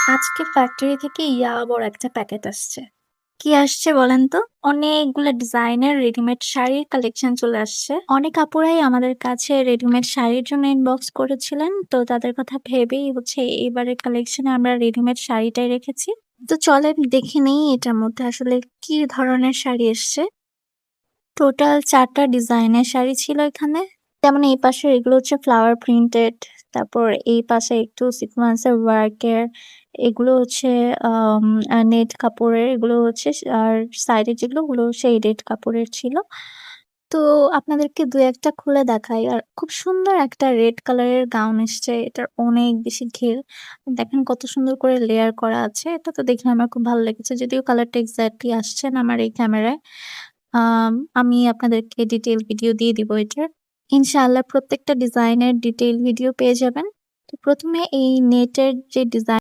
আজকে ফ্যাক্টরি থেকে ইয়া বড় একটা প্যাকেট আসছে। কি আসছে বলেন তো? অনেকগুলা ডিজাইনের রেডিমেড শাড়ির কালেকশন চলে আসছে। অনেক আপুরাই আমাদের কাছে রেডিমেড শাড়ির জন্য ইনবক্স করেছিলেন। তো তাদের কথা ভেবেই হচ্ছে এইবারের কালেকশনে আমরা রেডিমেড শাড়িটাই রেখেছি। তো চলেন দেখে নেই এটার মধ্যে আসলে কি ধরনের শাড়ি এসছে। টোটাল ৪ টা ডিজাইনের শাড়ি ছিল এখানে। যেমন এই পাশে এগুলো হচ্ছে ফ্লাওয়ার প্রিন্টেড, তারপর এই পাশে একটু সিকোয়েন্সের ওয়ার্কের, এগুলো হচ্ছে আম আ নেট কাপড়ের, এগুলো হচ্ছে আর সাইডে যেগুলো ওগুলো শেডেড কাপড়ের ছিল। তো আপনাদেরকে ২-১ টা খুলে দেখাই। আর খুব সুন্দর একটা রেড কালারের গাউন এসছে। এটার অনেক বেশি ঘের। দেখেন কত সুন্দর করে লেয়ার করা আছে। এটা তো দেখে আমার খুব ভালো লেগেছে। যদিও কালারটা এক্সাক্টলি আসছে না আমার এই ক্যামেরায়। আমি আপনাদেরকে ডিটেইল ভিডিও দিয়ে দিব এটার। ইনশাআল্লাহ প্রত্যেকটা ডিজাইনের ডিটেইল ভিডিও পেয়ে যাবেন। তো ১ম এ এই নেটের যে ডিজাইন